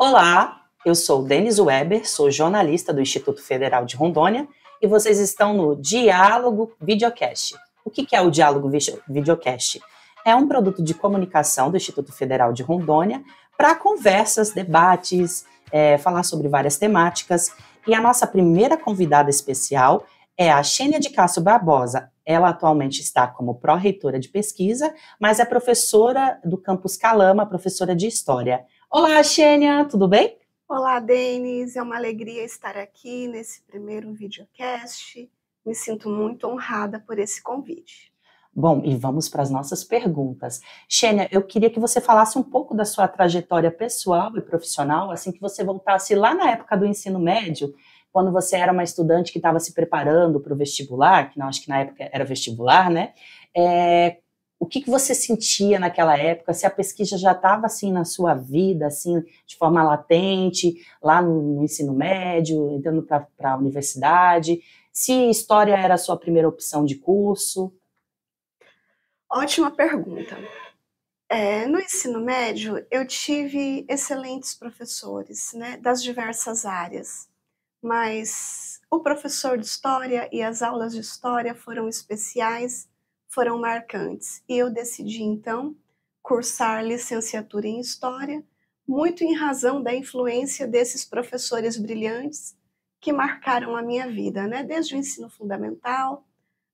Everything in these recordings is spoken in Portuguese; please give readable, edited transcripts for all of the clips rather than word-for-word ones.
Olá, eu sou Denis Weber, sou jornalista do Instituto Federal de Rondônia e vocês estão no Diálogo Videocast. O que é o Diálogo Videocast? É um produto de comunicação do Instituto Federal de Rondônia para conversas, debates, falar sobre várias temáticas. E a nossa primeira convidada especial é a Xênia de Castro Barbosa. Ela atualmente está como pró-reitora de pesquisa, mas é professora do campus Calama, professora de História. Olá, Xênia, tudo bem? Olá, Denis, é uma alegria estar aqui nesse primeiro videocast. Me sinto muito honrada por esse convite. Bom, e vamos para as nossas perguntas. Xênia, eu queria que você falasse um pouco da sua trajetória pessoal e profissional, assim que você voltasse lá na época do ensino médio, quando você era uma estudante que estava se preparando para o vestibular, que não, acho que na época era vestibular, né? O que você sentia naquela época? Se a pesquisa já estava assim na sua vida, assim, de forma latente, lá no ensino médio, entrando para a universidade? Se história era a sua primeira opção de curso? Ótima pergunta. No ensino médio, eu tive excelentes professores, né, das diversas áreas, mas o professor de história e as aulas de história foram especiais, foram marcantes, e eu decidi, então, cursar licenciatura em História, muito em razão da influência desses professores brilhantes que marcaram a minha vida, né, desde o ensino fundamental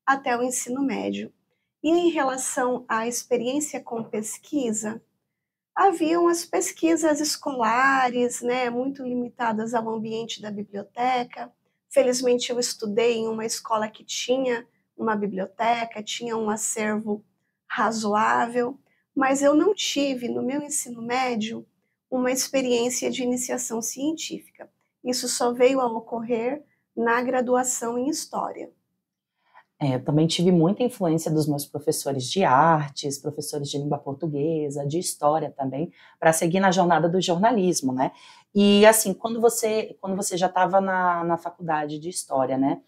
até o ensino médio. E em relação à experiência com pesquisa, haviam as pesquisas escolares, né, muito limitadas ao ambiente da biblioteca. Felizmente eu estudei em uma escola que tinha uma biblioteca, tinha um acervo razoável, mas eu não tive no meu ensino médio uma experiência de iniciação científica. Isso só veio a ocorrer na graduação em História. Eu também tive muita influência dos meus professores de artes, professores de língua portuguesa, de história também, para seguir na jornada do jornalismo, né? E assim, quando você já estava na faculdade de história, né?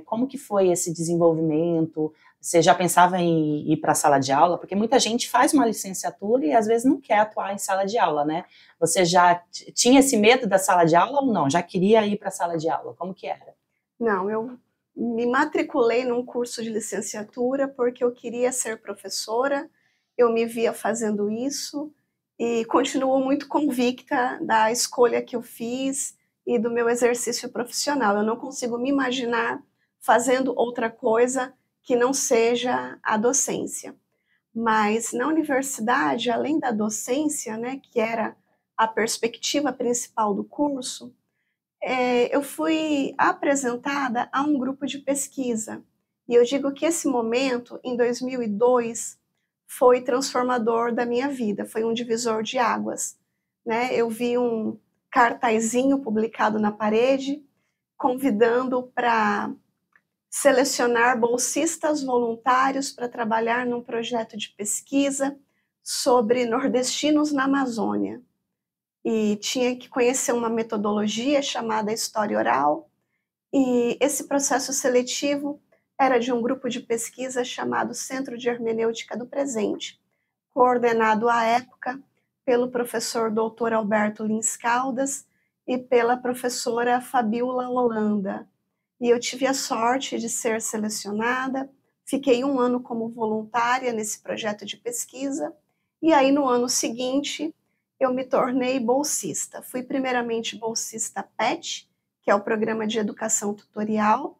Como que foi esse desenvolvimento? Você já pensava em ir para a sala de aula? Porque muita gente faz uma licenciatura e às vezes não quer atuar em sala de aula, né? Você já tinha esse medo da sala de aula ou não? Já queria ir para a sala de aula? Como que era? Não, eu me matriculei num curso de licenciatura porque eu queria ser professora, eu me via fazendo isso e continuo muito convicta da escolha que eu fiz e do meu exercício profissional. Eu não consigo me imaginar fazendo outra coisa que não seja a docência. Mas na universidade, além da docência, né, que era a perspectiva principal do curso, eu fui apresentada a um grupo de pesquisa. E eu digo que esse momento, em 2002, foi transformador da minha vida, foi um divisor de águas, né? Eu vi um cartazinho publicado na parede, convidando para selecionar bolsistas voluntários para trabalhar num projeto de pesquisa sobre nordestinos na Amazônia. E tinha que conhecer uma metodologia chamada história oral, e esse processo seletivo era de um grupo de pesquisa chamado Centro de Hermenêutica do Presente, coordenado à época pelo professor Dr. Alberto Lins Caldas e pela professora Fabiola Holanda. E eu tive a sorte de ser selecionada, fiquei 1 ano como voluntária nesse projeto de pesquisa, e aí no ano seguinte eu me tornei bolsista. Fui primeiramente bolsista PET, que é o Programa de Educação Tutorial,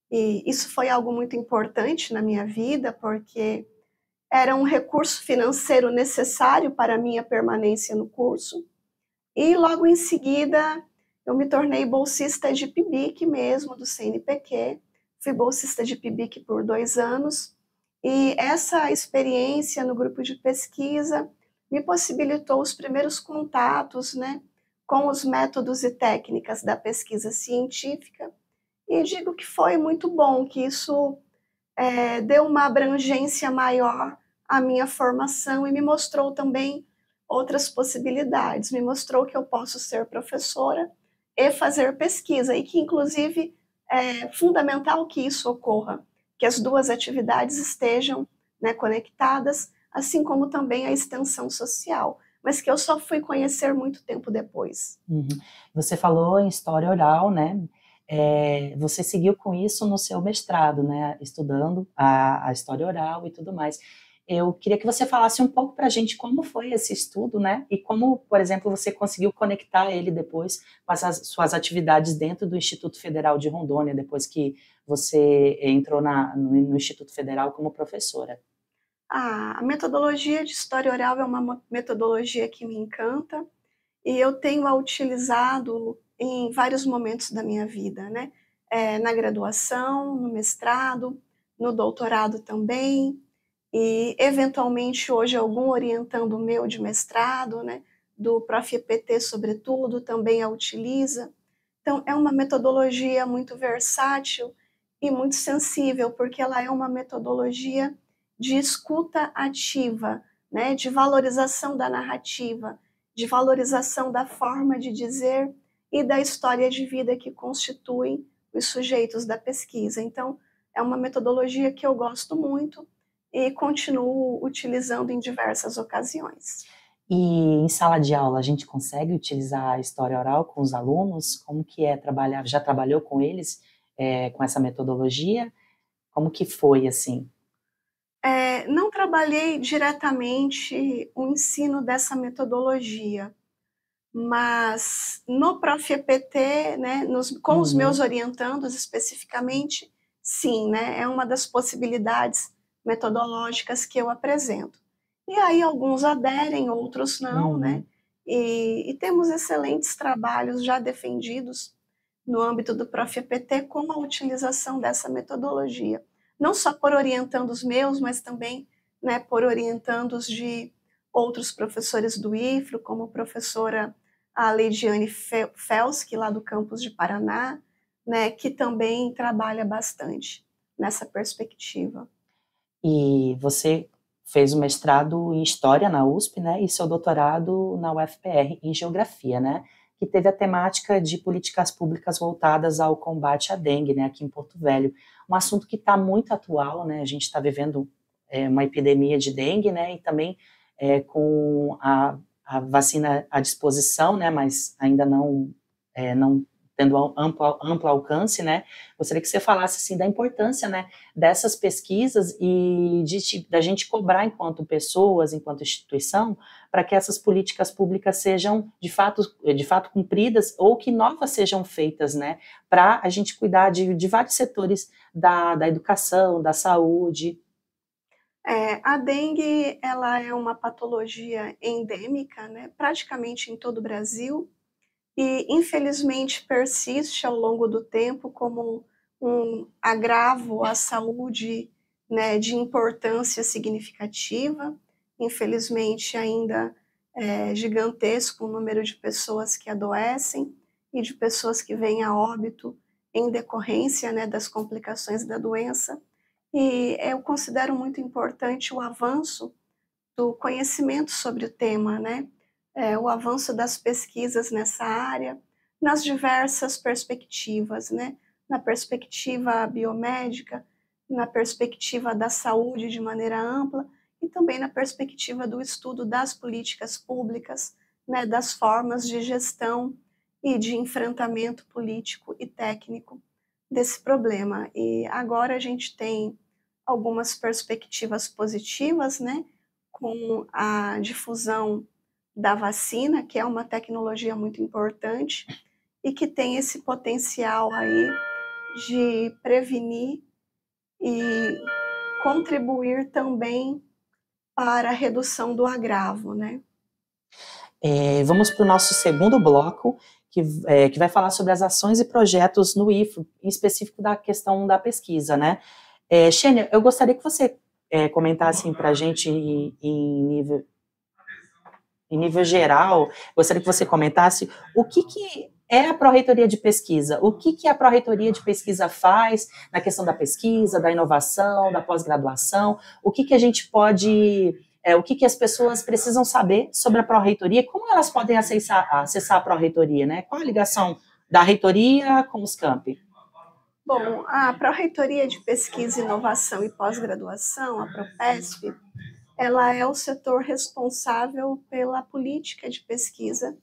e isso foi algo muito importante na minha vida, porque era um recurso financeiro necessário para a minha permanência no curso. E logo em seguida eu me tornei bolsista de PIBIC mesmo, do CNPq. Fui bolsista de PIBIC por 2 anos, e essa experiência no grupo de pesquisa me possibilitou os primeiros contatos, né, com os métodos e técnicas da pesquisa científica, e digo que foi muito bom, que isso deu uma abrangência maior à minha formação e me mostrou também outras possibilidades, me mostrou que eu posso ser professora e fazer pesquisa, e que inclusive é fundamental que isso ocorra, que as duas atividades estejam, né, conectadas, assim como também a extensão social. mas que eu só fui conhecer muito tempo depois. Uhum. Você falou em história oral, né? Você seguiu com isso no seu mestrado, né? Estudando a história oral e tudo mais. Eu queria que você falasse um pouco para a gente como foi esse estudo, né? E como, por exemplo, você conseguiu conectar ele depois com as suas atividades dentro do Instituto Federal de Rondônia, depois que você entrou no Instituto Federal como professora. A metodologia de história oral é uma metodologia que me encanta e eu tenho a utilizado em vários momentos da minha vida, né? Na graduação, no mestrado, no doutorado também, e eventualmente hoje algum orientando meu de mestrado, né? Do Prof. EPT sobretudo, também a utiliza. Então é uma metodologia muito versátil e muito sensível, porque ela é uma metodologia de escuta ativa, né? De valorização da narrativa, de valorização da forma de dizer e da história de vida que constituem os sujeitos da pesquisa. Então, é uma metodologia que eu gosto muito e continuo utilizando em diversas ocasiões. E em sala de aula, a gente consegue utilizar a história oral com os alunos? Como que é trabalhar? Já trabalhou com eles com essa metodologia? Como que foi, assim? Não trabalhei diretamente o ensino dessa metodologia, mas no Prof. EPT, né, com os meus orientandos especificamente, sim, né, é uma das possibilidades metodológicas que eu apresento. E aí alguns aderem, outros não, né? E temos excelentes trabalhos já defendidos no âmbito do Prof. EPT com a utilização dessa metodologia. Não só por orientandos meus, mas também, né, por orientandos de outros professores do IFRO, como a professora Leidiane Felski, lá do campus de Paraná, né, que também trabalha bastante nessa perspectiva. E você fez o mestrado em História na USP, né, e seu doutorado na UFPR em Geografia, né, que teve a temática de políticas públicas voltadas ao combate à dengue, né, aqui em Porto Velho. Um assunto que está muito atual, né, a gente está vivendo uma epidemia de dengue, né, e também com a vacina à disposição, né, mas ainda não tendo amplo alcance, né, gostaria que você falasse, assim, da importância, né, dessas pesquisas e da gente cobrar enquanto pessoas, enquanto instituição, para que essas políticas públicas sejam, de fato cumpridas ou que novas sejam feitas, né, para a gente cuidar de vários setores da educação, da saúde. A dengue, ela é uma patologia endêmica, né, praticamente em todo o Brasil, e infelizmente persiste ao longo do tempo como um agravo à saúde, né, de importância significativa. Infelizmente ainda é gigantesco o número de pessoas que adoecem e de pessoas que vêm a óbito em decorrência, né, das complicações da doença. E eu considero muito importante o avanço do conhecimento sobre o tema, né? O avanço das pesquisas nessa área, nas diversas perspectivas, né? Na perspectiva biomédica, na perspectiva da saúde de maneira ampla e também na perspectiva do estudo das políticas públicas, né? Das formas de gestão e de enfrentamento político e técnico desse problema. E agora a gente tem algumas perspectivas positivas, né? Com a difusão da vacina, que é uma tecnologia muito importante e que tem esse potencial aí de prevenir e contribuir também para a redução do agravo, né? Vamos para o nosso segundo bloco, que vai falar sobre as ações e projetos no IFRO, em específico da questão da pesquisa, né? Xênia, eu gostaria que você comentasse para a gente em nível geral, gostaria que você comentasse o que é a Pró-Reitoria de Pesquisa, o que a Pró-Reitoria de Pesquisa faz na questão da pesquisa, da inovação, da pós-graduação, o que a gente pode, o que as pessoas precisam saber sobre a Pró-Reitoria, como elas podem acessar a Pró-Reitoria, né? Qual a ligação da reitoria com os campi? Bom, a Pró-Reitoria de Pesquisa, Inovação e Pós-Graduação, a PROPESP, ela é o setor responsável pela política de pesquisa,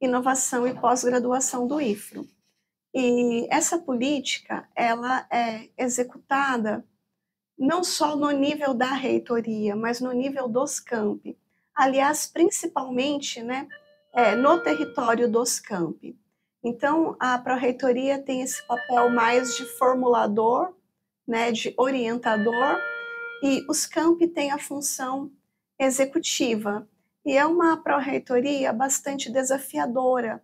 inovação e pós-graduação do IFRO. E essa política, ela é executada não só no nível da reitoria, mas no nível dos campi. Aliás, principalmente, né, no território dos campi. Então, a pró-reitoria tem esse papel mais de formulador, né, de orientador, e os campi têm a função executiva. E é uma pró-reitoria bastante desafiadora,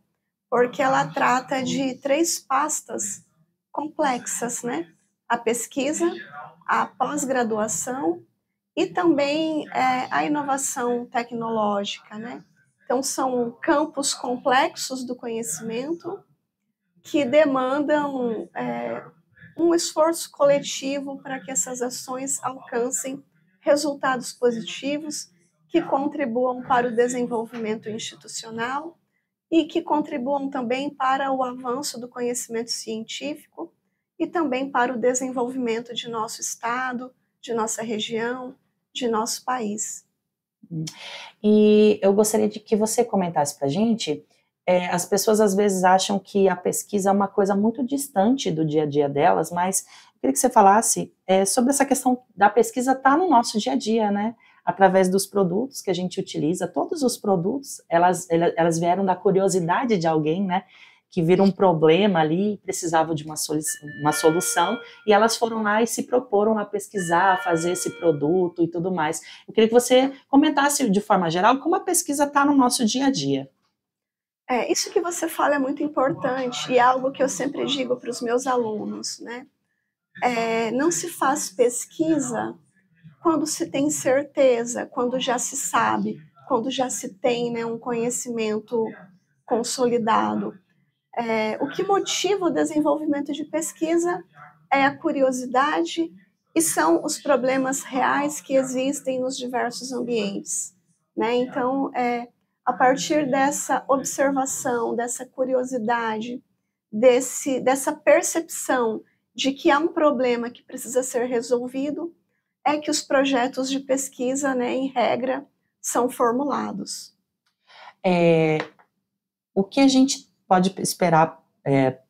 porque ela trata de 3 pastas complexas, né? A pesquisa, a pós-graduação e também a inovação tecnológica, né? Então, são campos complexos do conhecimento que demandam um esforço coletivo para que essas ações alcancem resultados positivos que contribuam para o desenvolvimento institucional e que contribuam também para o avanço do conhecimento científico e também para o desenvolvimento de nosso estado, de nossa região, de nosso país. E eu gostaria de que você comentasse para a gente, as pessoas às vezes acham que a pesquisa é uma coisa muito distante do dia a dia delas, mas eu queria que você falasse sobre essa questão da pesquisa estar no nosso dia a dia, né? Através dos produtos que a gente utiliza, todos os produtos, elas vieram da curiosidade de alguém, né? Que viram um problema ali, precisavam de uma solução, e elas foram lá e se proporam a pesquisar, a fazer esse produto e tudo mais. Eu queria que você comentasse de forma geral como a pesquisa está no nosso dia a dia. Isso que você fala é muito importante e é algo que eu sempre digo para os meus alunos, né? Não se faz pesquisa quando se tem certeza, quando já se sabe, quando já se tem, né, um conhecimento consolidado. O que motiva o desenvolvimento de pesquisa é a curiosidade e são os problemas reais que existem nos diversos ambientes, né? Então, a partir dessa observação, dessa curiosidade, dessa percepção de que há um problema que precisa ser resolvido, é que os projetos de pesquisa, né, em regra, são formulados. O que a gente pode esperar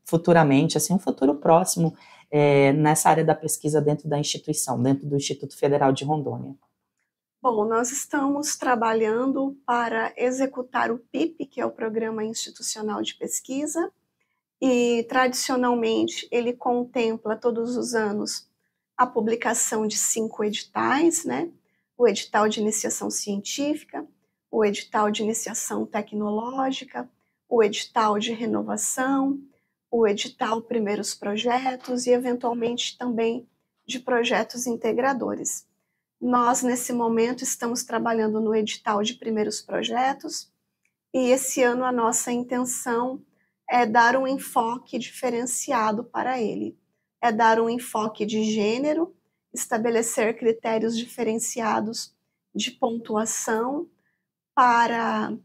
futuramente, assim, um futuro próximo, nessa área da pesquisa dentro da instituição, dentro do Instituto Federal de Rondônia? Bom, nós estamos trabalhando para executar o PIP, que é o Programa Institucional de Pesquisa, e tradicionalmente ele contempla todos os anos a publicação de 5 editais, né? O edital de iniciação científica, o edital de iniciação tecnológica, o edital de renovação, o edital primeiros projetos e eventualmente também de projetos integradores. Nós, nesse momento, estamos trabalhando no edital de primeiros projetos e esse ano a nossa intenção é dar um enfoque diferenciado para ele. É dar um enfoque de gênero, estabelecer critérios diferenciados de pontuação para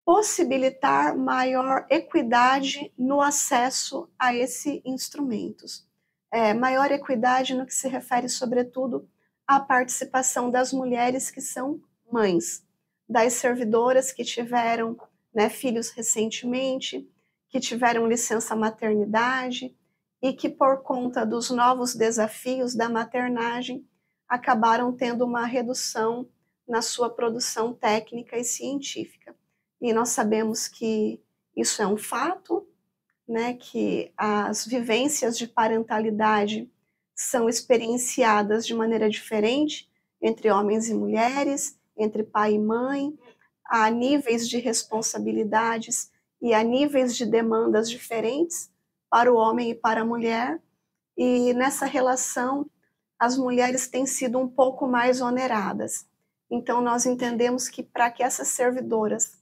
possibilitar maior equidade no acesso a esses instrumentos. Maior equidade no que se refere, sobretudo, à participação das mulheres que são mães, das servidoras que tiveram, né, filhos recentemente, que tiveram licença maternidade e que, por conta dos novos desafios da maternagem, acabaram tendo uma redução na sua produção técnica e científica. E nós sabemos que isso é um fato, né, que as vivências de parentalidade são experienciadas de maneira diferente entre homens e mulheres, entre pai e mãe, há níveis de responsabilidades e há níveis de demandas diferentes para o homem e para a mulher, e nessa relação as mulheres têm sido um pouco mais oneradas. Então nós entendemos que para que essas servidoras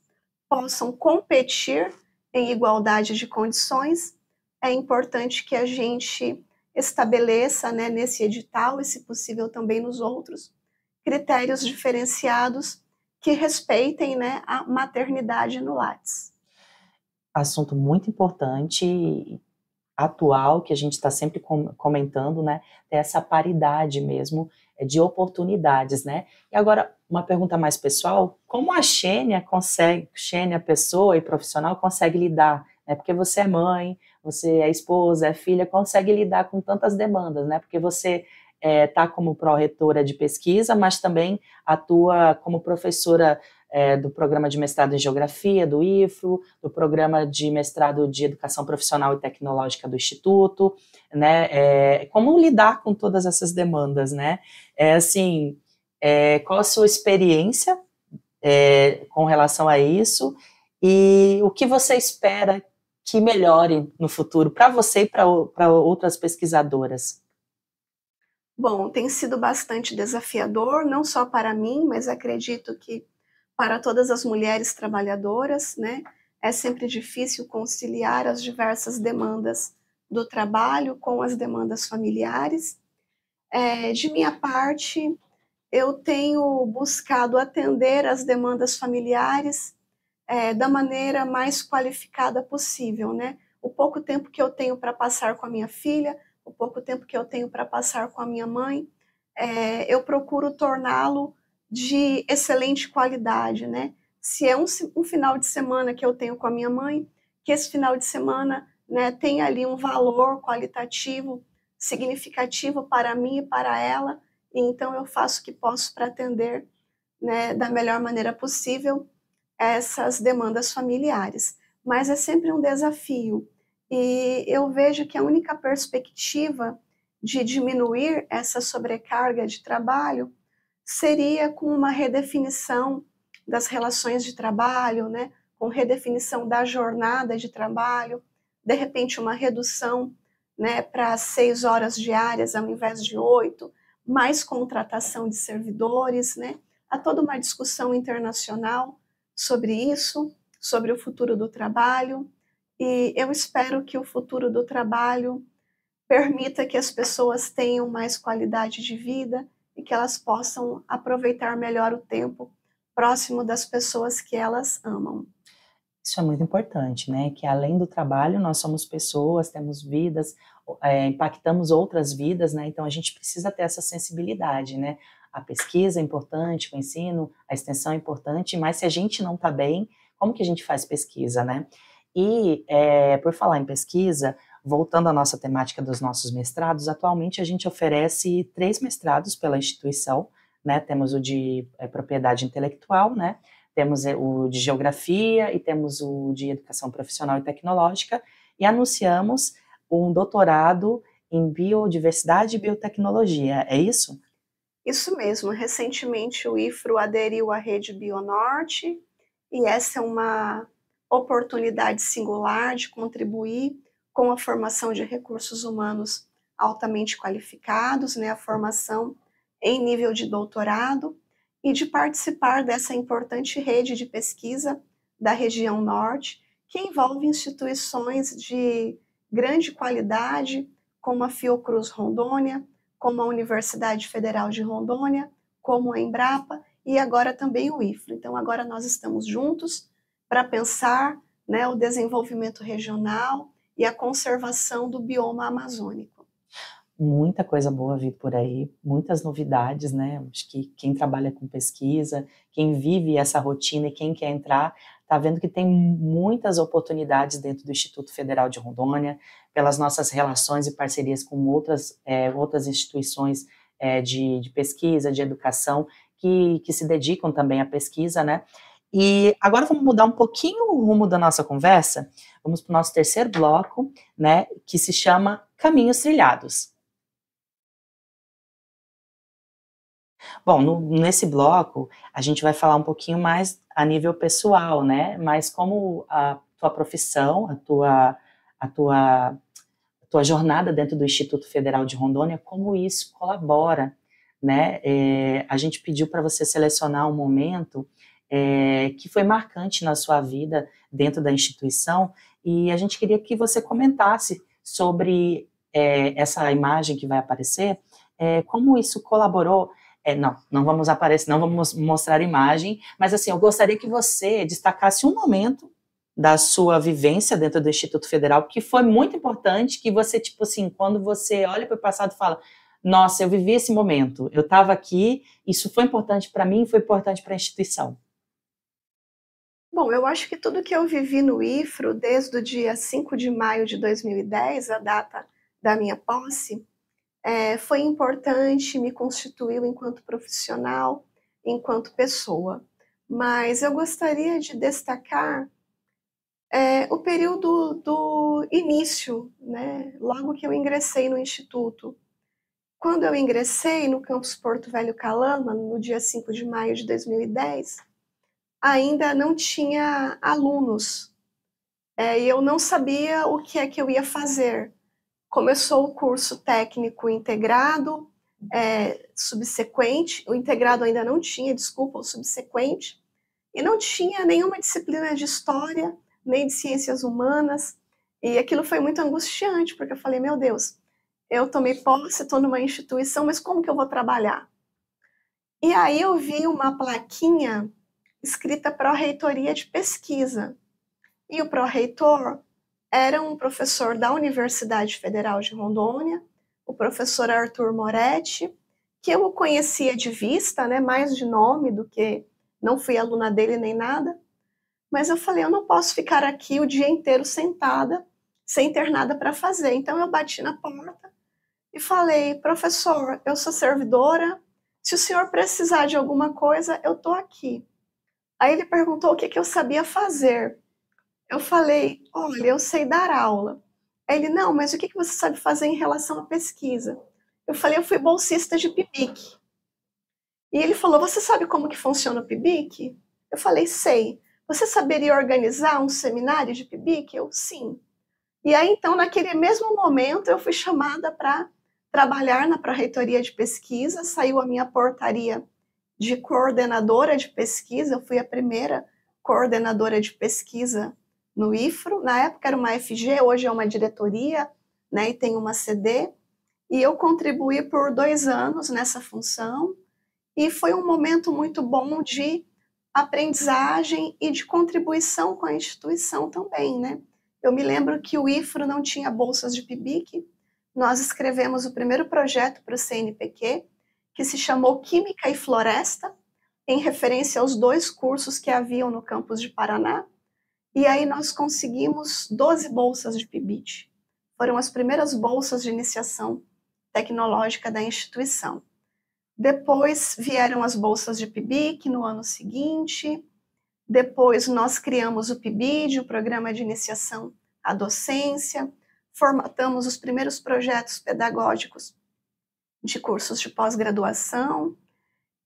possam competir em igualdade de condições, é importante que a gente estabeleça, né, nesse edital e, se possível, também nos outros, critérios diferenciados que respeitem, né, a maternidade no Lattes. Assunto muito importante atual, que a gente está sempre comentando, né, ter essa paridade mesmo de oportunidades, né? E agora, uma pergunta mais pessoal, como a Xênia, pessoa e profissional, consegue lidar, né? Porque você é mãe, você é esposa, é filha, consegue lidar com tantas demandas, né? Porque você está como pró-reitora de pesquisa, mas também atua como professora do programa de mestrado em Geografia, do IFRO, do programa de mestrado de Educação Profissional e Tecnológica do Instituto, né? Como lidar com todas essas demandas, né? Assim, qual a sua experiência com relação a isso e o que você espera que melhore no futuro para você e para outras pesquisadoras? Bom, tem sido bastante desafiador, não só para mim, mas acredito que para todas as mulheres trabalhadoras, né? É sempre difícil conciliar as diversas demandas do trabalho com as demandas familiares. De minha parte, eu tenho buscado atender as demandas familiares da maneira mais qualificada possível, né? O pouco tempo que eu tenho para passar com a minha filha, o pouco tempo que eu tenho para passar com a minha mãe, eu procuro torná-lo de excelente qualidade, né? Se é um final de semana que eu tenho com a minha mãe, que esse final de semana, né, tenha ali um valor qualitativo significativo para mim e para ela, e então eu faço o que posso para atender, né, da melhor maneira possível essas demandas familiares. Mas é sempre um desafio. E eu vejo que a única perspectiva de diminuir essa sobrecarga de trabalho seria com uma redefinição das relações de trabalho, né? Com redefinição da jornada de trabalho, de repente uma redução, né, para 6 horas diárias ao invés de 8, mais contratação de servidores, né? Há toda uma discussão internacional sobre isso, sobre o futuro do trabalho, e eu espero que o futuro do trabalho permita que as pessoas tenham mais qualidade de vida e que elas possam aproveitar melhor o tempo próximo das pessoas que elas amam. Isso é muito importante, né? Que além do trabalho, nós somos pessoas, temos vidas, impactamos outras vidas, né? Então a gente precisa ter essa sensibilidade, né? A pesquisa é importante, o ensino, a extensão é importante, mas se a gente não está bem, como que a gente faz pesquisa, né? E por falar em pesquisa, voltando à nossa temática dos nossos mestrados, atualmente a gente oferece 3 mestrados pela instituição, né? Temos o de propriedade intelectual, né? Temos o de geografia e temos o de educação profissional e tecnológica, e anunciamos um doutorado em biodiversidade e biotecnologia, é isso? Isso mesmo, recentemente o IFRO aderiu à rede Bionorte, e essa é uma oportunidade singular de contribuir com a formação de recursos humanos altamente qualificados, né, a formação em nível de doutorado, e de participar dessa importante rede de pesquisa da região norte, que envolve instituições de grande qualidade, como a Fiocruz Rondônia, como a Universidade Federal de Rondônia, como a Embrapa e agora também o IFRO. Então agora nós estamos juntos para pensar, né, o desenvolvimento regional e a conservação do bioma amazônico. Muita coisa boa vir por aí, muitas novidades, né? Acho que quem trabalha com pesquisa, quem vive essa rotina e quem quer entrar, está vendo que tem muitas oportunidades dentro do Instituto Federal de Rondônia, pelas nossas relações e parcerias com outras instituições de pesquisa, de educação, que se dedicam também à pesquisa, né? E agora vamos mudar um pouquinho o rumo da nossa conversa, vamos para o nosso terceiro bloco, né? Que se chama Caminhos Trilhados. Bom, nesse bloco, a gente vai falar um pouquinho mais a nível pessoal, né? Mas como a tua profissão, a tua jornada dentro do Instituto Federal de Rondônia, como isso colabora, né? A gente pediu para você selecionar um momento que foi marcante na sua vida dentro da instituição, e a gente queria que você comentasse sobre essa imagem que vai aparecer, como isso colaborou. Não vamos aparecer, não vamos mostrar imagem, mas assim, eu gostaria que você destacasse um momento da sua vivência dentro do Instituto Federal, que foi muito importante, que você, tipo assim, quando você olha para o passado e fala, nossa, eu vivi esse momento, eu estava aqui, isso foi importante para mim, foi importante para a instituição. Bom, eu acho que tudo que eu vivi no IFRO, desde o dia 5 de maio de 2010, a data da minha posse, foi importante, me constituiu enquanto profissional, enquanto pessoa. Mas eu gostaria de destacar o período do início, né? Logo que eu ingressei no Instituto. Quando eu ingressei no campus Porto Velho Calama, no dia 5 de maio de 2010, ainda não tinha alunos, e eu não sabia o que é que eu ia fazer. Começou o curso técnico integrado, subsequente, o integrado ainda não tinha, desculpa, o subsequente, e não tinha nenhuma disciplina de história, nem de ciências humanas, e aquilo foi muito angustiante, porque eu falei, meu Deus, eu tomei posse, estou numa instituição, mas como que eu vou trabalhar? E aí eu vi uma plaquinha escrita Pró-Reitoria de Pesquisa, e o pró-reitor era um professor da Universidade Federal de Rondônia, o professor Arthur Moretti, que eu o conhecia de vista, né, mais de nome do que, não fui aluna dele nem nada, mas eu falei, eu não posso ficar aqui o dia inteiro sentada, sem ter nada para fazer. Então eu bati na porta e falei, professor, eu sou servidora, se o senhor precisar de alguma coisa, eu estou aqui. Aí ele perguntou o que eu sabia fazer. Eu falei, olha, eu sei dar aula. Aí ele, não, mas o que você sabe fazer em relação à pesquisa? Eu falei, eu fui bolsista de PIBIC. E ele falou, você sabe como que funciona o PIBIC? Eu falei, sei. Você saberia organizar um seminário de PIBIC? Eu, sim. E aí, então, naquele mesmo momento, eu fui chamada para trabalhar na Pró-Reitoria de Pesquisa, saiu a minha portaria de coordenadora de pesquisa, eu fui a primeira coordenadora de pesquisa no IFRO, na época era uma FG, hoje é uma diretoria, né, e tem uma CD, e eu contribuí por 2 anos nessa função, e foi um momento muito bom de aprendizagem e de contribuição com a instituição também, né. Eu me lembro que o IFRO não tinha bolsas de PIBIC, nós escrevemos o primeiro projeto para o CNPq, que se chamou Química e Floresta, em referência aos 2 cursos que haviam no campus de Paraná, e aí nós conseguimos 12 bolsas de PIBIT. Foram as primeiras bolsas de iniciação tecnológica da instituição. Depois vieram as bolsas de PIBIC no ano seguinte, depois nós criamos o PIBID, o Programa de Iniciação à Docência, formatamos os primeiros projetos pedagógicos de cursos de pós-graduação,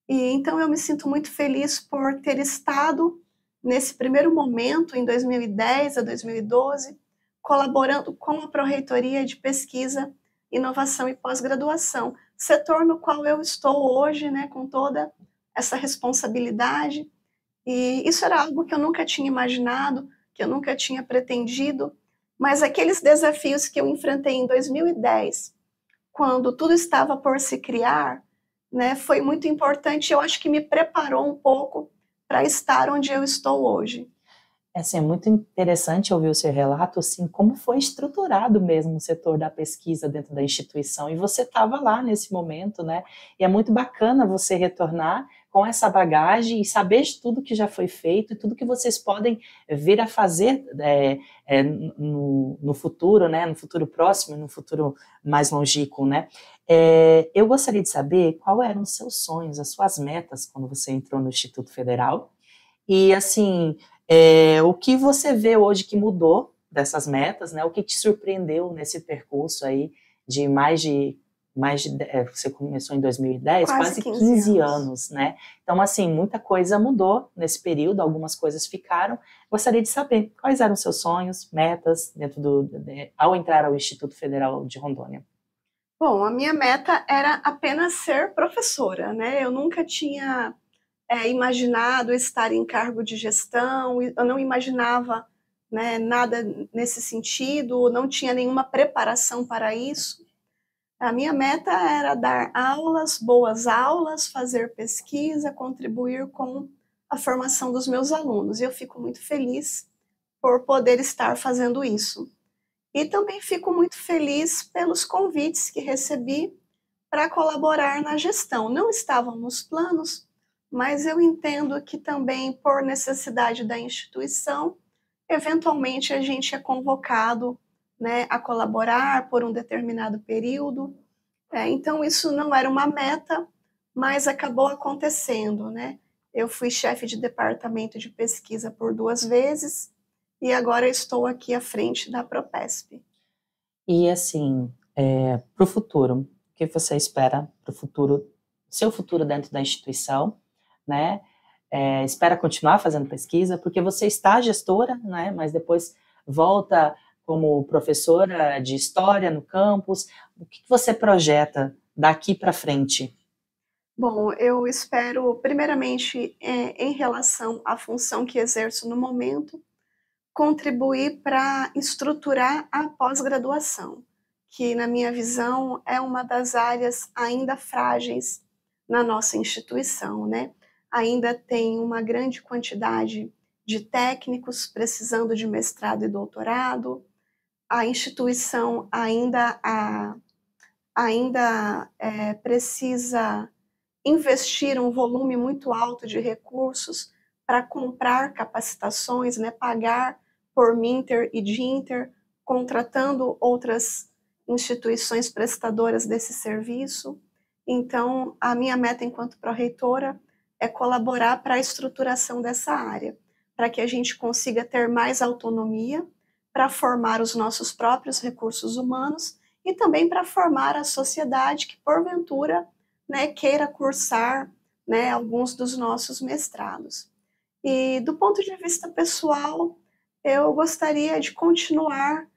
e então eu me sinto muito feliz por ter estado nesse primeiro momento, em 2010 a 2012, colaborando com a Pró-Reitoria de Pesquisa, Inovação e Pós-Graduação, setor no qual eu estou hoje, né, com toda essa responsabilidade, e isso era algo que eu nunca tinha imaginado, que eu nunca tinha pretendido, mas aqueles desafios que eu enfrentei em 2010, quando tudo estava por se criar, né, foi muito importante, eu acho que me preparou um pouco para estar onde eu estou hoje. Assim, é muito interessante ouvir o seu relato, assim, como foi estruturado mesmo o setor da pesquisa dentro da instituição, e você estava lá nesse momento, né, e é muito bacana você retornar com essa bagagem e saber de tudo que já foi feito e tudo que vocês podem vir a fazer no futuro, né, no futuro próximo, no futuro mais longínquo, né. Eu gostaria de saber quais eram os seus sonhos, as suas metas quando você entrou no Instituto Federal, e assim, o que você vê hoje que mudou dessas metas, né? O que te surpreendeu nesse percurso aí de você começou em 2010, quase 15 anos, né? Então, assim, muita coisa mudou nesse período, algumas coisas ficaram. Gostaria de saber quais eram seus sonhos, metas ao entrar ao Instituto Federal de Rondônia. Bom, a minha meta era apenas ser professora, né? Eu nunca tinha imaginado estar em cargo de gestão, eu não imaginava, né, nada nesse sentido, não tinha nenhuma preparação para isso. A minha meta era dar aulas, boas aulas, fazer pesquisa, contribuir com a formação dos meus alunos. E eu fico muito feliz por poder estar fazendo isso. E também fico muito feliz pelos convites que recebi para colaborar na gestão. Não estavam nos planos, mas eu entendo que também, por necessidade da instituição, eventualmente a gente é convocado, né, a colaborar por um determinado período. Então, isso não era uma meta, mas acabou acontecendo, né? Eu fui chefe de departamento de pesquisa por 2 vezes e agora estou aqui à frente da Propesp. E assim, para o futuro, o que você espera para o futuro, seu futuro dentro da instituição, né? Espera continuar fazendo pesquisa, porque você está gestora, né? Mas depois volta como professora de história no campus. O que você projeta daqui para frente? Bom, eu espero, primeiramente, em relação à função que exerço no momento, contribuir para estruturar a pós-graduação, que, na minha visão, é uma das áreas ainda frágeis na nossa instituição, né? Ainda tem uma grande quantidade de técnicos precisando de mestrado e doutorado, a instituição ainda precisa investir um volume muito alto de recursos para comprar capacitações, né, pagar por Minter e Dinter, contratando outras instituições prestadoras desse serviço. Então, a minha meta enquanto pró-reitora é colaborar para a estruturação dessa área, para que a gente consiga ter mais autonomia para formar os nossos próprios recursos humanos e também para formar a sociedade que, porventura, né, queira cursar, né, alguns dos nossos mestrados. E do ponto de vista pessoal, eu gostaria de continuar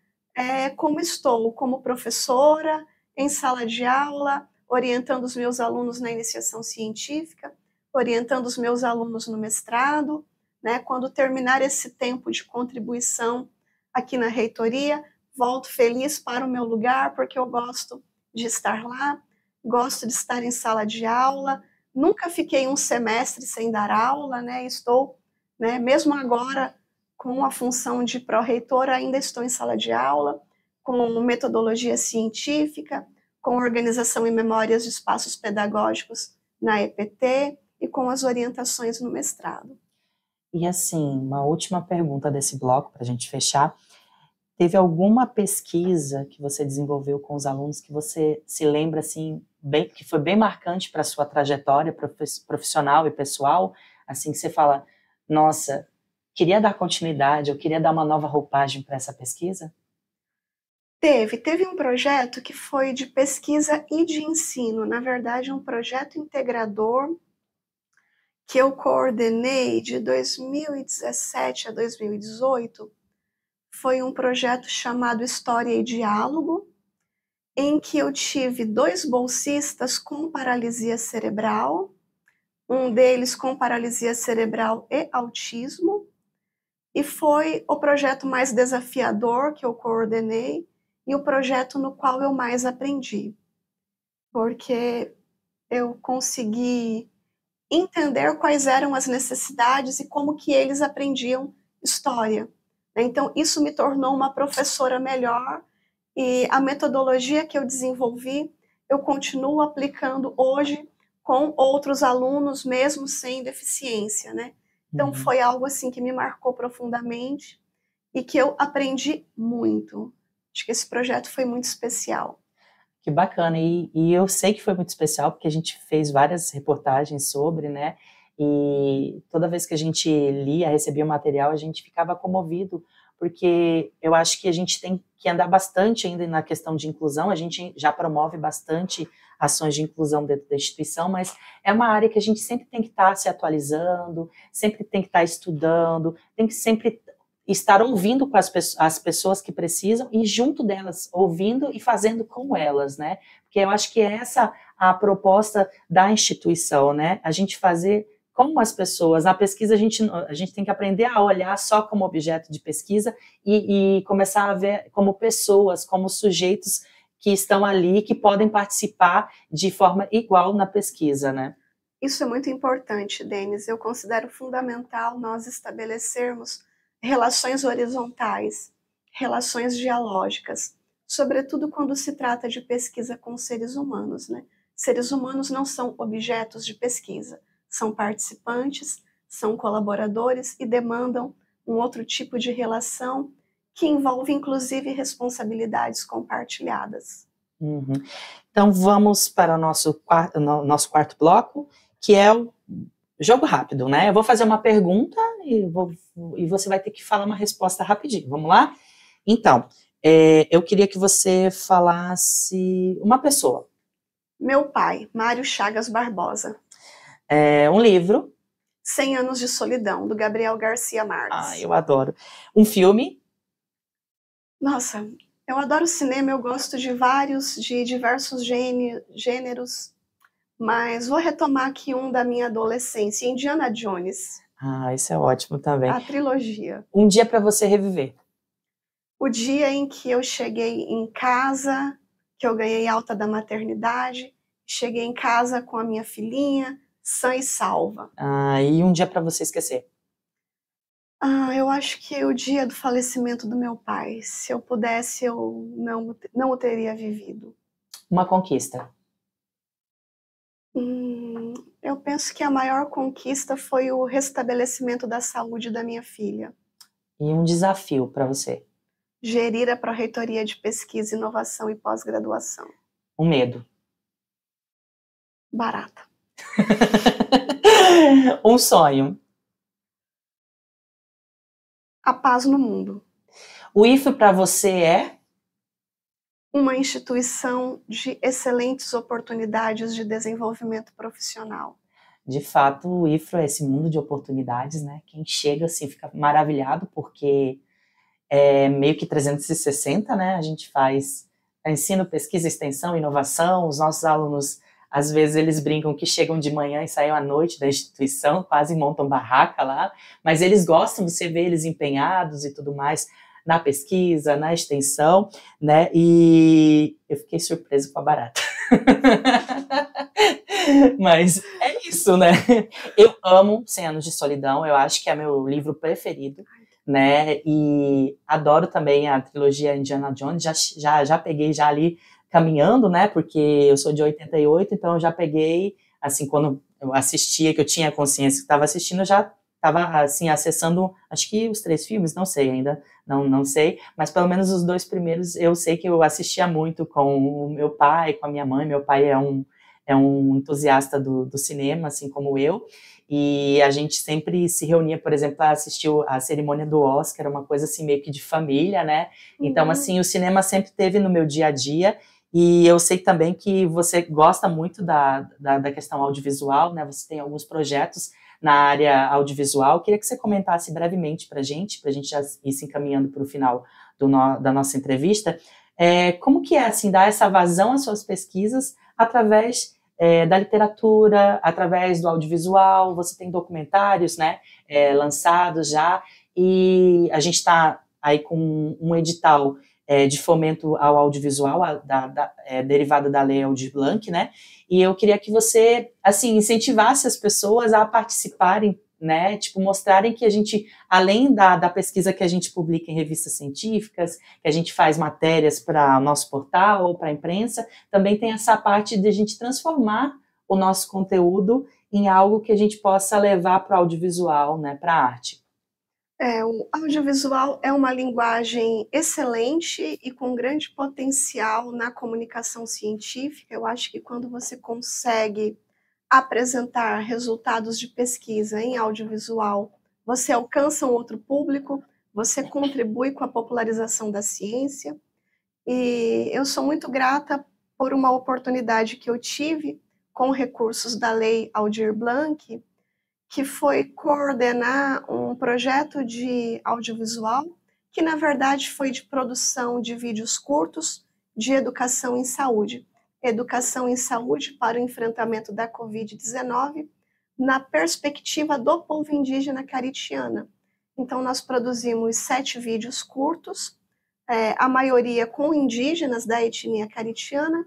como estou, como professora, em sala de aula, orientando os meus alunos na iniciação científica, orientando os meus alunos no mestrado, né, quando terminar esse tempo de contribuição aqui na reitoria, volto feliz para o meu lugar, porque eu gosto de estar lá, gosto de estar em sala de aula, nunca fiquei um semestre sem dar aula, né? Estou, né, mesmo agora, com a função de pró-reitora, ainda estou em sala de aula, com metodologia científica, com organização e memórias de espaços pedagógicos na EPT e com as orientações no mestrado. E assim, uma última pergunta desse bloco para a gente fechar. Teve alguma pesquisa que você desenvolveu com os alunos que você se lembra assim, que foi bem marcante para a sua trajetória profissional e pessoal, assim que você fala, nossa, queria dar continuidade, eu queria dar uma nova roupagem para essa pesquisa? Teve um projeto que foi de pesquisa e de ensino, na verdade um projeto integrador que eu coordenei de 2017 a 2018, foi um projeto chamado História e Diálogo, em que eu tive 2 bolsistas com paralisia cerebral, um deles com paralisia cerebral e autismo, e foi o projeto mais desafiador que eu coordenei e o projeto no qual eu mais aprendi, porque eu consegui entender quais eram as necessidades e como que eles aprendiam história. Então, isso me tornou uma professora melhor e a metodologia que eu desenvolvi, eu continuo aplicando hoje com outros alunos, mesmo sem deficiência, né? Então, foi algo assim que me marcou profundamente e que eu aprendi muito. Acho que esse projeto foi muito especial. Que bacana, e eu sei que foi muito especial, porque a gente fez várias reportagens sobre, né, e toda vez que a gente lia, recebia o material, a gente ficava comovido, porque eu acho que a gente tem que andar bastante ainda na questão de inclusão, a gente já promove bastante ações de inclusão dentro da instituição, mas é uma área que a gente sempre tem que estar se atualizando, sempre tem que estar estudando, tem que sempre estar ouvindo com as pessoas que precisam e junto delas, ouvindo e fazendo com elas, né? Porque eu acho que é essa a proposta da instituição, né? A gente fazer com as pessoas. Na pesquisa, a gente tem que aprender a olhar só como objeto de pesquisa e começar a ver como pessoas, como sujeitos que estão ali, que podem participar de forma igual na pesquisa, né? Isso é muito importante, Denis. Eu considero fundamental nós estabelecermos relações horizontais, relações dialógicas, sobretudo quando se trata de pesquisa com seres humanos, né? Seres humanos não são objetos de pesquisa, são participantes, são colaboradores e demandam um outro tipo de relação que envolve, inclusive, responsabilidades compartilhadas. Uhum. Então, vamos para o nosso quarto bloco, que é o jogo rápido, né? Eu vou fazer uma pergunta e você vai ter que falar uma resposta rapidinho. Vamos lá? Então, eu queria que você falasse uma pessoa. Meu pai, Mário Chagas Barbosa. Um livro. 100 Anos de Solidão, do Gabriel Garcia Marques. Eu adoro. Um filme. Nossa, eu adoro cinema, eu gosto de diversos gêneros, mas vou retomar aqui um da minha adolescência, Indiana Jones. Isso é ótimo também. A trilogia. Um dia para você reviver. O dia em que eu cheguei em casa, que eu ganhei alta da maternidade, cheguei em casa com a minha filhinha, sã e salva. E um dia para você esquecer. Eu acho que o dia do falecimento do meu pai. Se eu pudesse, eu não o teria vivido. Uma conquista. Eu penso que a maior conquista foi o restabelecimento da saúde da minha filha. E um desafio para você. Gerir a Pró-Reitoria de Pesquisa, Inovação e Pós-Graduação. Um medo. Barata. Um sonho. A paz no mundo. O IFE para você é? Uma instituição de excelentes oportunidades de desenvolvimento profissional. De fato, o IFRO é esse mundo de oportunidades, né? Quem chega assim fica maravilhado, porque é meio que 360, né? A gente faz ensino, pesquisa, extensão, inovação. Os nossos alunos, às vezes, eles brincam que chegam de manhã e saem à noite da instituição, quase montam barraca lá, mas eles gostam, você vê eles empenhados e tudo mais na pesquisa, na extensão, né? E eu fiquei surpresa com a barata. Mas é isso, né? Eu amo 100 Anos de Solidão, eu acho que é meu livro preferido, né? E adoro também a trilogia Indiana Jones, já peguei já ali caminhando, né? Porque eu sou de 88, então eu já peguei, assim, quando eu assistia, que eu tinha consciência que estava assistindo, eu já estava, assim, acessando, acho que os 3 filmes, não sei ainda, não sei, mas pelo menos os 2 primeiros eu sei que eu assistia muito com o meu pai, com a minha mãe. Meu pai é um entusiasta do cinema, assim como eu, e a gente sempre se reunia, por exemplo, para assistir a cerimônia do Oscar, uma coisa assim meio que de família, né? Então, assim, o cinema sempre teve no meu dia a dia, e eu sei também que você gosta muito da questão audiovisual, né? Você tem alguns projetos na área audiovisual. Queria que você comentasse brevemente para a gente já ir se encaminhando para o final da nossa entrevista, como que é, assim, dar essa vazão às suas pesquisas através da literatura, através do audiovisual. Você tem documentários, né, lançados já, e a gente está aí com um edital de fomento ao audiovisual, derivado da Lei Aldir Blanc, né, e eu queria que você, assim, incentivasse as pessoas a participarem, né, tipo, mostrarem que a gente, além da pesquisa que a gente publica em revistas científicas, que a gente faz matérias para o nosso portal ou para a imprensa, também tem essa parte de a gente transformar o nosso conteúdo em algo que a gente possa levar para o audiovisual, né, para a arte. O audiovisual é uma linguagem excelente e com grande potencial na comunicação científica. Eu acho que quando você consegue apresentar resultados de pesquisa em audiovisual, você alcança um outro público, você contribui com a popularização da ciência. E eu sou muito grata por uma oportunidade que eu tive com recursos da Lei Aldir Blanc, que foi coordenar um projeto de audiovisual, que na verdade foi de produção de vídeos curtos de educação em saúde. Educação em saúde para o enfrentamento da Covid-19, na perspectiva do povo indígena caritiana. Então, nós produzimos 7 vídeos curtos, a maioria com indígenas da etnia caritiana,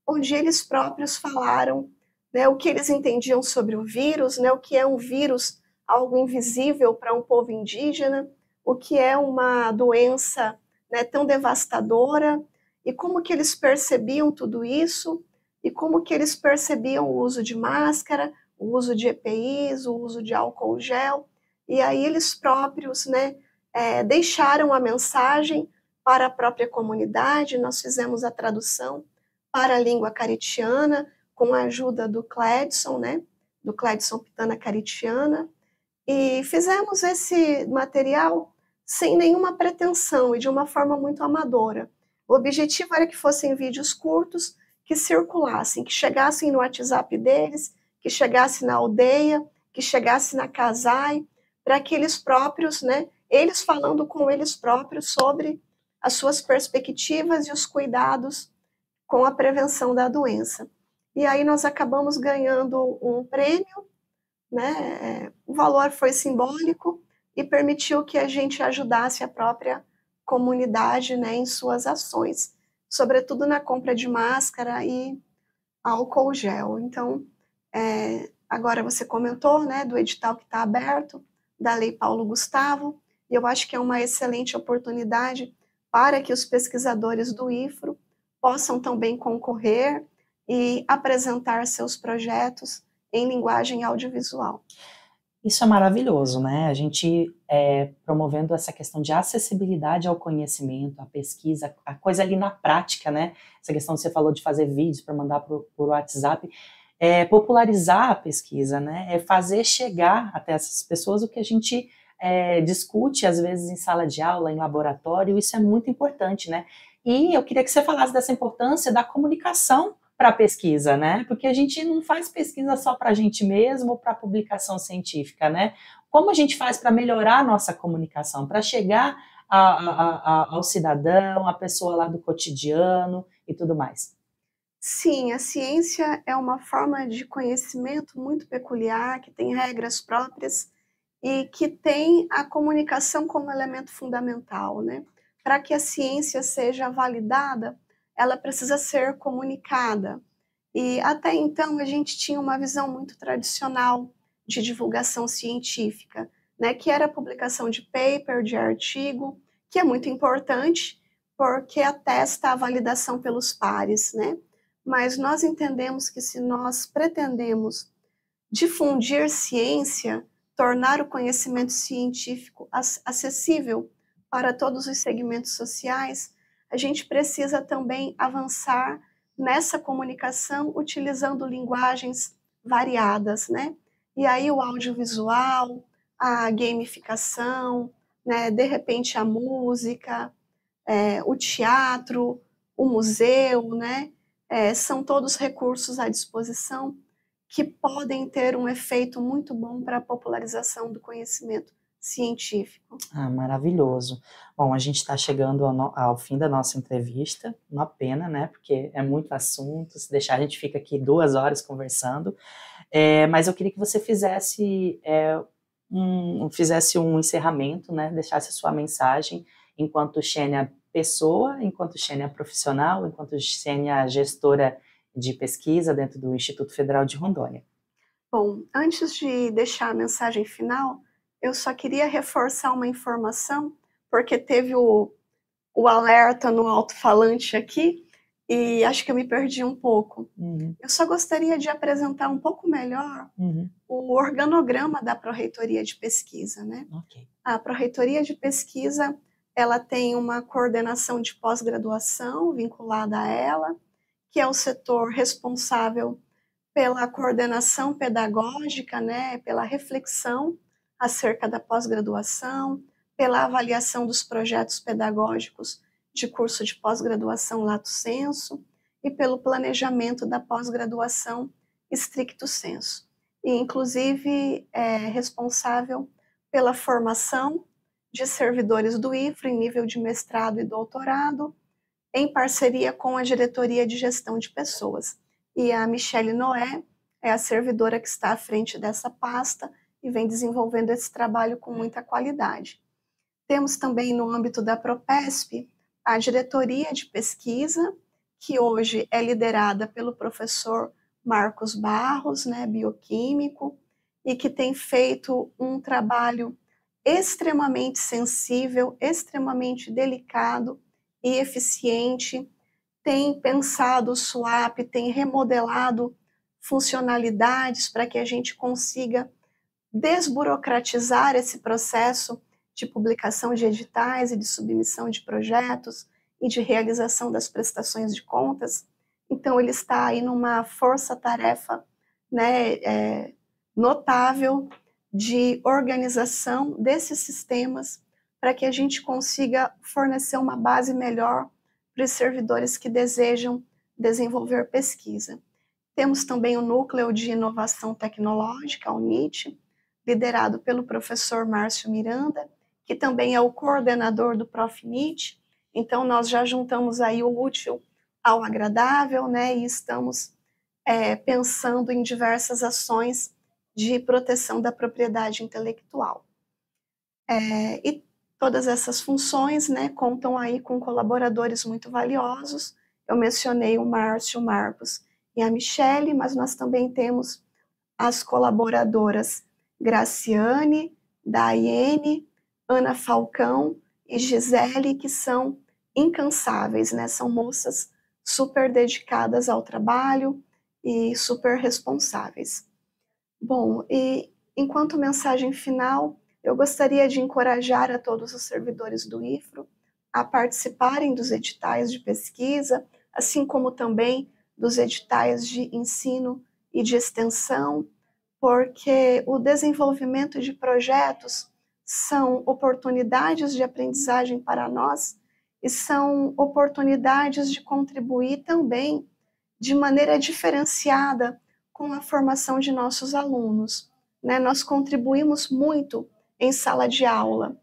onde eles próprios falaram, né, o que eles entendiam sobre o vírus, né, o que é um vírus, algo invisível para um povo indígena, o que é uma doença, né, tão devastadora, e como que eles percebiam tudo isso, e como que eles percebiam o uso de máscara, o uso de EPIs, o uso de álcool gel, e aí eles próprios, né, deixaram a mensagem para a própria comunidade. Nós fizemos a tradução para a língua caritiana, com a ajuda do Cledson, né, do Cledson Pitana Caritiana, e fizemos esse material sem nenhuma pretensão e de uma forma muito amadora. O objetivo era que fossem vídeos curtos, que circulassem, que chegassem no WhatsApp deles, que chegasse na aldeia, que chegasse na Casai, para que eles próprios, né, eles falando com eles próprios sobre as suas perspectivas e os cuidados com a prevenção da doença. E aí nós acabamos ganhando um prêmio, né, o valor foi simbólico e permitiu que a gente ajudasse a própria comunidade, né, em suas ações, sobretudo na compra de máscara e álcool gel. Então, agora você comentou, né, do edital que está aberto, da Lei Paulo Gustavo, e eu acho que é uma excelente oportunidade para que os pesquisadores do IFRO possam também concorrer e apresentar seus projetos em linguagem audiovisual. Isso é maravilhoso, né? A gente promovendo essa questão de acessibilidade ao conhecimento, à pesquisa, a coisa ali na prática, né? Essa questão que você falou de fazer vídeos para mandar por WhatsApp, popularizar a pesquisa, né? Fazer chegar até essas pessoas o que a gente discute, às vezes, em sala de aula, em laboratório. Isso é muito importante, né? E eu queria que você falasse dessa importância da comunicação para a pesquisa, né? Porque a gente não faz pesquisa só para a gente mesmo ou para publicação científica, né? Como a gente faz para melhorar a nossa comunicação, para chegar ao cidadão, à pessoa lá do cotidiano e tudo mais? Sim, a ciência é uma forma de conhecimento muito peculiar, que tem regras próprias e que tem a comunicação como elemento fundamental, né? Para que a ciência seja validada, ela precisa ser comunicada. E até então a gente tinha uma visão muito tradicional de divulgação científica, né, que era a publicação de paper, de artigo, que é muito importante porque atesta a validação pelos pares, né? Mas nós entendemos que se nós pretendemos difundir ciência, tornar o conhecimento científico acessível para todos os segmentos sociais, a gente precisa também avançar nessa comunicação utilizando linguagens variadas, né? E aí o audiovisual, a gamificação, né? De repente a música, o teatro, o museu, né? São todos recursos à disposição que podem ter um efeito muito bom para a popularização do conhecimento científico. Ah, maravilhoso. Bom, a gente está chegando ao fim da nossa entrevista, uma pena, né, porque é muito assunto, se deixar a gente fica aqui 2 horas conversando, mas eu queria que você fizesse um encerramento, né, deixasse a sua mensagem enquanto Xênia pessoa, enquanto Xênia profissional, enquanto Xênia gestora de pesquisa dentro do Instituto Federal de Rondônia. Bom, antes de deixar a mensagem final, eu só queria reforçar uma informação, porque teve o alerta no alto-falante aqui, e acho que eu me perdi um pouco. Eu só gostaria de apresentar um pouco melhor o organograma da Pró-Reitoria de Pesquisa, né? Okay. A Pró-Reitoria de Pesquisa, ela tem uma coordenação de pós-graduação vinculada a ela, que é o setor responsável pela coordenação pedagógica, né, pela reflexão acerca da pós-graduação, pela avaliação dos projetos pedagógicos de curso de pós-graduação lato sensu e pelo planejamento da pós-graduação stricto sensu. E, inclusive, é responsável pela formação de servidores do IFRO em nível de mestrado e doutorado, em parceria com a Diretoria de Gestão de Pessoas. E a Michele Noé é a servidora que está à frente dessa pasta e vem desenvolvendo esse trabalho com muita qualidade. Temos também no âmbito da Propesp a Diretoria de Pesquisa, que hoje é liderada pelo professor Marcos Barros, né, bioquímico, e que tem feito um trabalho extremamente sensível, extremamente delicado e eficiente, tem pensado o SWAP, tem remodelado funcionalidades para que a gente consiga desburocratizar esse processo de publicação de editais e de submissão de projetos e de realização das prestações de contas. Então, ele está aí numa força-tarefa, né, notável de organização desses sistemas para que a gente consiga fornecer uma base melhor para os servidores que desejam desenvolver pesquisa. Temos também o Núcleo de Inovação Tecnológica, o NIT, liderado pelo professor Márcio Miranda, que também é o coordenador do ProfNIT. Então, nós já juntamos aí o útil ao agradável, né, e estamos pensando em diversas ações de proteção da propriedade intelectual. E todas essas funções, né, contam aí com colaboradores muito valiosos. Eu mencionei o Márcio, o Marcos e a Michele, mas nós também temos as colaboradoras Graciane, Daiane, Ana Falcão e Gisele, que são incansáveis, né? São moças super dedicadas ao trabalho e super responsáveis. Bom, e enquanto mensagem final, eu gostaria de encorajar a todos os servidores do IFRO a participarem dos editais de pesquisa, assim como também dos editais de ensino e de extensão, porque o desenvolvimento de projetos são oportunidades de aprendizagem para nós e são oportunidades de contribuir também de maneira diferenciada com a formação de nossos alunos, né? Nós contribuímos muito em sala de aula,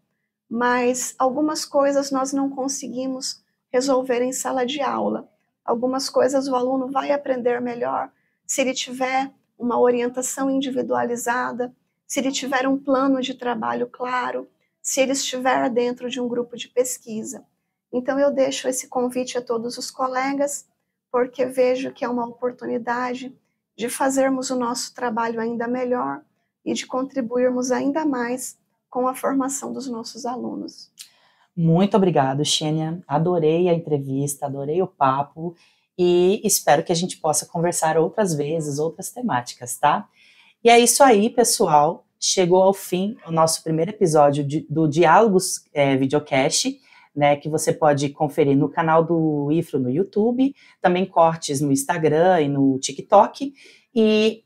mas algumas coisas nós não conseguimos resolver em sala de aula. Algumas coisas o aluno vai aprender melhor se ele tiver uma orientação individualizada, se ele tiver um plano de trabalho claro, se ele estiver dentro de um grupo de pesquisa. Então, eu deixo esse convite a todos os colegas, porque vejo que é uma oportunidade de fazermos o nosso trabalho ainda melhor e de contribuirmos ainda mais com a formação dos nossos alunos. Muito obrigado, Xênia. Adorei a entrevista, adorei o papo e espero que a gente possa conversar outras vezes, outras temáticas, tá? E é isso aí, pessoal. Chegou ao fim o nosso primeiro episódio do Diálogos Videocast, né, que você pode conferir no canal do IFRO no YouTube, também cortes no Instagram e no TikTok. E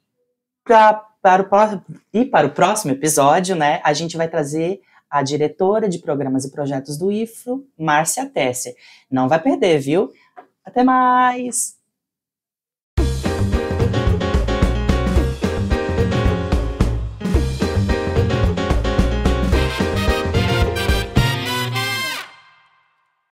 para o próximo episódio, né, a gente vai trazer a diretora de programas e projetos do IFRO, Márcia Tesser. Não vai perder, viu? Até mais!